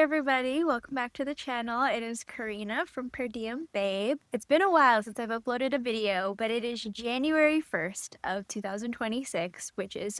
everybody, welcome back to the channel. It is Karina from Per Diem Babe. It's been a while since I've uploaded a video, but it is January 1st of 2026, which is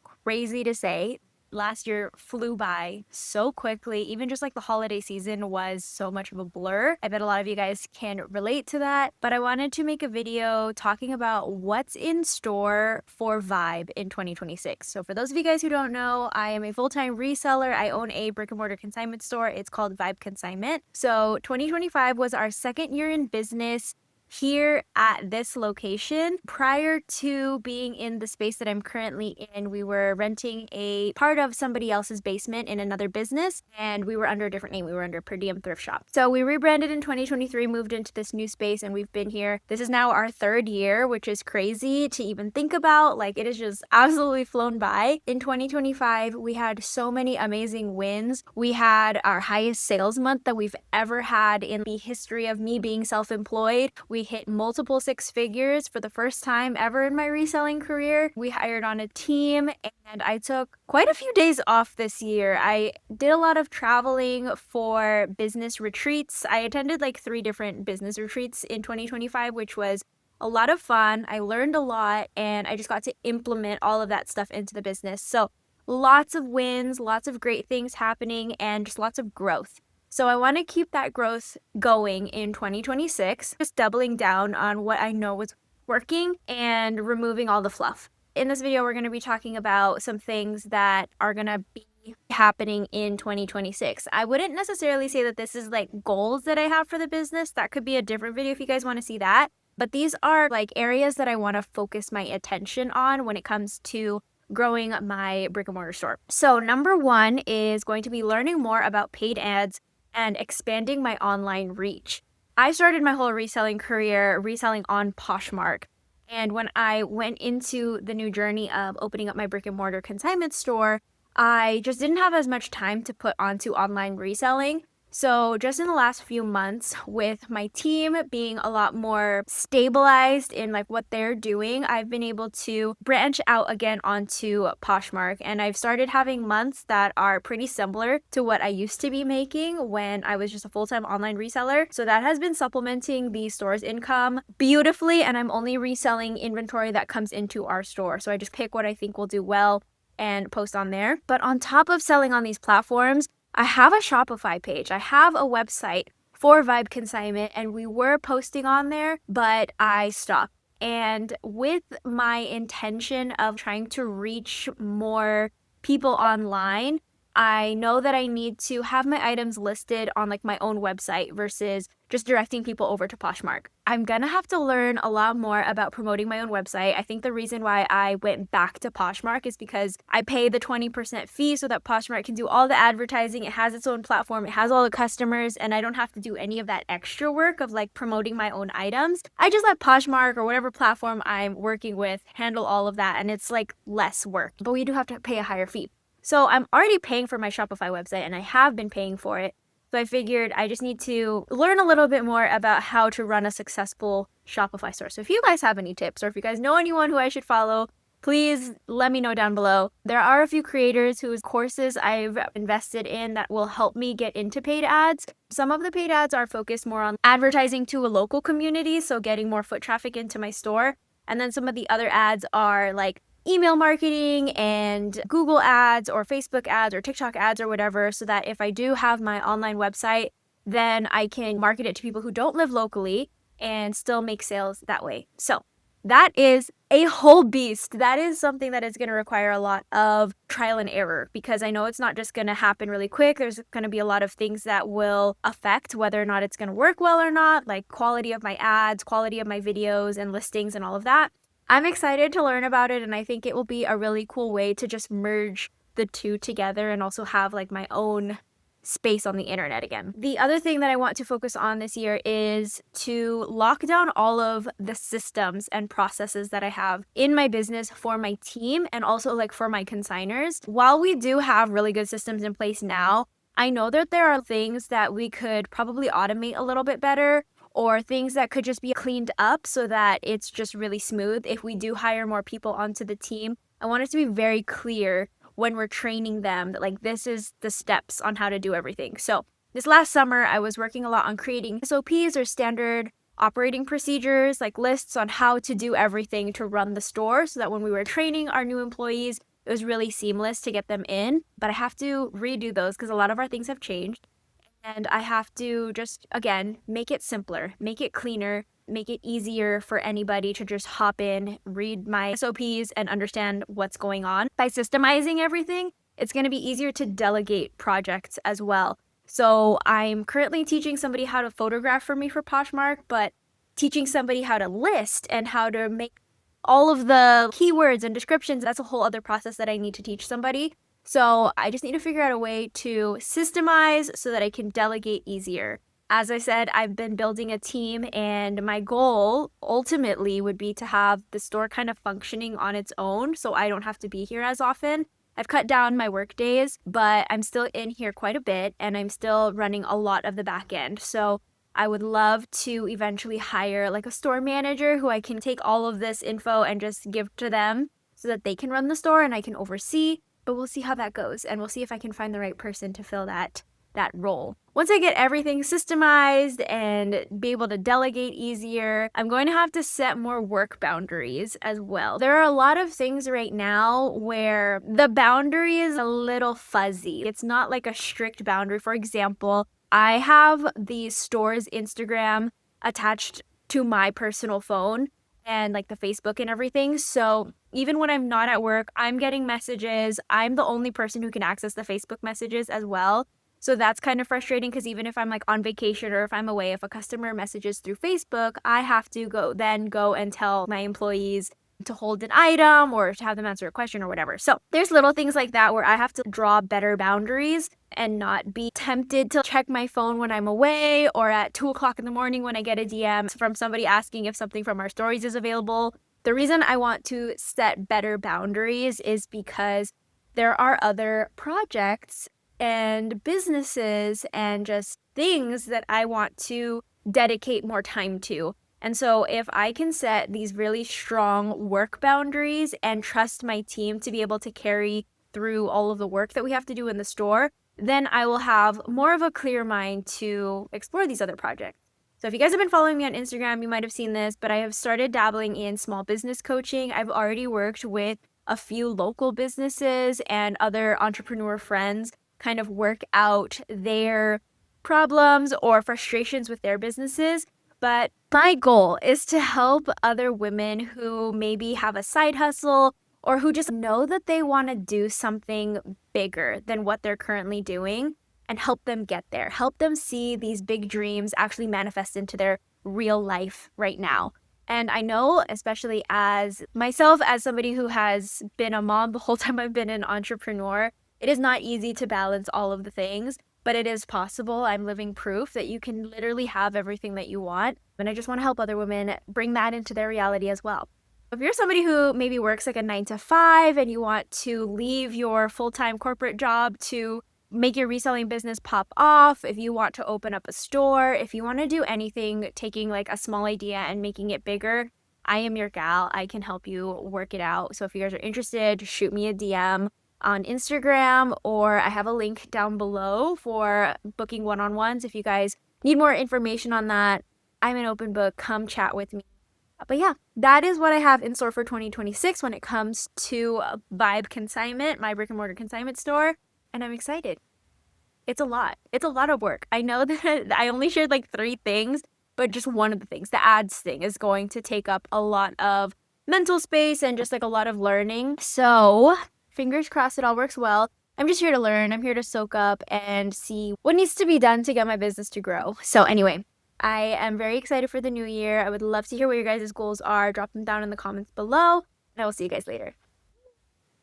crazy to say. Last year flew by so quickly. Even just like the holiday season was so much of a blur. I bet a lot of you guys can relate to that. But I wanted to make a video talking about what's in store for Vibe in 2026. So for those of you guys who don't know, I am a full-time reseller. I own a brick and mortar consignment store. It's called Vibe Consignment. So 2025 was our second year in business here at this location. Prior to being in the space that I'm currently in, we were renting a part of somebody else's basement in another business, and we were under a different name. We were under Per Diem Thrift Shop. So we rebranded in 2023, moved into this new space, and we've been here. This is now our third year, which is crazy to even think about. Like, it has just absolutely flown by. In 2025, we had so many amazing wins. We had our highest sales month that we've ever had in the history of me being self-employed. We hit multiple six figures for the first time ever in my reselling career. We hired on a team, and I took quite a few days off this year. I did a lot of traveling for business retreats. I attended like 3 different business retreats in 2025, which was a lot of fun. I learned a lot, and I just got to implement all of that stuff into the business. So lots of wins, lots of great things happening, and just lots of growth. So I want to keep that growth going in 2026, just doubling down on what I know was working and removing all the fluff. In this video, we're going to be talking about some things that are going to be happening in 2026. I wouldn't necessarily say that this is like goals that I have for the business. That could be a different video if you guys want to see that. But these are like areas that I want to focus my attention on when it comes to growing my brick and mortar store. So number 1 is going to be learning more about paid ads and expanding my online reach. I started my whole reselling career reselling on Poshmark. And when I went into the new journey of opening up my brick and mortar consignment store, I just didn't have as much time to put onto online reselling. So just in the last few months, with my team being a lot more stabilized in like what they're doing, I've been able to branch out again onto Poshmark, and I've started having months that are pretty similar to what I used to be making when I was just a full-time online reseller. So that has been supplementing the store's income beautifully, and I'm only reselling inventory that comes into our store. So I just pick what I think will do well and post on there. But on top of selling on these platforms, I have a Shopify page. I have a website for Vibe Consignment, and we were posting on there, but I stopped. And with my intention of trying to reach more people online, I know that I need to have my items listed on like my own website versus just directing people over to Poshmark. I'm gonna have to learn a lot more about promoting my own website. I think the reason why I went back to Poshmark is because I pay the 20% fee so that Poshmark can do all the advertising. It has its own platform, it has all the customers, and I don't have to do any of that extra work of like promoting my own items. I just let Poshmark or whatever platform I'm working with handle all of that, and it's like less work, but we do have to pay a higher fee. So I'm already paying for my Shopify website, and I have been paying for it. So I figured I just need to learn a little bit more about how to run a successful Shopify store. So if you guys have any tips, or if you guys know anyone who I should follow, please let me know down below. There are a few creators whose courses I've invested in that will help me get into paid ads. Some of the paid ads are focused more on advertising to a local community, so getting more foot traffic into my store. And then some of the other ads are like email marketing and Google ads or Facebook ads or TikTok ads or whatever, so that if I do have my online website, then I can market it to people who don't live locally and still make sales that way. So that is a whole beast. That is something that is going to require a lot of trial and error, because I know it's not just going to happen really quick. There's going to be a lot of things that will affect whether or not it's going to work well or not, like quality of my ads, quality of my videos and listings and all of that. I'm excited to learn about it, and I think it will be a really cool way to just merge the two together and also have like my own space on the internet again. The other thing that I want to focus on this year is to lock down all of the systems and processes that I have in my business for my team and also like for my consigners. While we do have really good systems in place now, I know that there are things that we could probably automate a little bit better, or things that could just be cleaned up so that it's just really smooth. If we do hire more people onto the team, I want it to be very clear when we're training them that like this is the steps on how to do everything. So this last summer, I was working a lot on creating SOPs or standard operating procedures, like lists on how to do everything to run the store so that when we were training our new employees, it was really seamless to get them in. But I have to redo those because a lot of our things have changed. And I have to just, again, make it simpler, make it cleaner, make it easier for anybody to just hop in, read my SOPs, and understand what's going on. By systemizing everything, it's going to be easier to delegate projects as well. So I'm currently teaching somebody how to photograph for me for Poshmark, but teaching somebody how to list and how to make all of the keywords and descriptions, that's a whole other process that I need to teach somebody. So I just need to figure out a way to systemize so that I can delegate easier. As I said, I've been building a team, and my goal ultimately would be to have the store kind of functioning on its own so I don't have to be here as often. I've cut down my work days, but I'm still in here quite a bit and I'm still running a lot of the back end. So I would love to eventually hire like a store manager who I can take all of this info and just give to them so that they can run the store and I can oversee. But we'll see how that goes, and we'll see if I can find the right person to fill that role. Once I get everything systemized and be able to delegate easier, I'm going to have to set more work boundaries as well. There are a lot of things right now where the boundary is a little fuzzy. It's not like a strict boundary. For example, I have the store's Instagram attached to my personal phone and like the Facebook and everything. So even when I'm not at work, I'm getting messages. I'm the only person who can access the Facebook messages as well. So that's kind of frustrating because even if I'm like on vacation or if I'm away, if a customer messages through Facebook, I have to go and tell my employees to hold an item or to have them answer a question or whatever. So there's little things like that where I have to draw better boundaries and not be tempted to check my phone when I'm away or at 2 o'clock in the morning when I get a DM from somebody asking if something from our stories is available. The reason I want to set better boundaries is because there are other projects and businesses and just things that I want to dedicate more time to. And so if I can set these really strong work boundaries and trust my team to be able to carry through all of the work that we have to do in the store, then I will have more of a clear mind to explore these other projects. So if you guys have been following me on Instagram, you might have seen this, but I have started dabbling in small business coaching. I've already worked with a few local businesses and other entrepreneur friends kind of work out their problems or frustrations with their businesses. But my goal is to help other women who maybe have a side hustle or who just know that they want to do something bigger than what they're currently doing and help them get there. Help them see these big dreams actually manifest into their real life right now. And I know, especially as myself, as somebody who has been a mom the whole time I've been an entrepreneur, it is not easy to balance all of the things, but it is possible. I'm living proof that you can literally have everything that you want. And I just want to help other women bring that into their reality as well. If you're somebody who maybe works like a 9 to 5 and you want to leave your full-time corporate job to make your reselling business pop off, if you want to open up a store, if you want to do anything, taking like a small idea and making it bigger, I am your gal. I can help you work it out. So if you guys are interested, shoot me a DM on Instagram, or I have a link down below for booking one-on-ones. If you guys need more information on that, I'm an open book. Come chat with me. But yeah, that is what I have in store for 2026 when it comes to Vibe Consignment, my brick and mortar consignment store. And I'm excited. It's a lot. It's a lot of work. I know that I only shared like 3 things, but just one of the things, the ads thing, is going to take up a lot of mental space and just like a lot of learning. So fingers crossed it all works well. I'm just here to learn. I'm here to soak up and see what needs to be done to get my business to grow. So anyway, I am very excited for the new year. I would love to hear what your guys' goals are. Drop them down in the comments below, and I will see you guys later.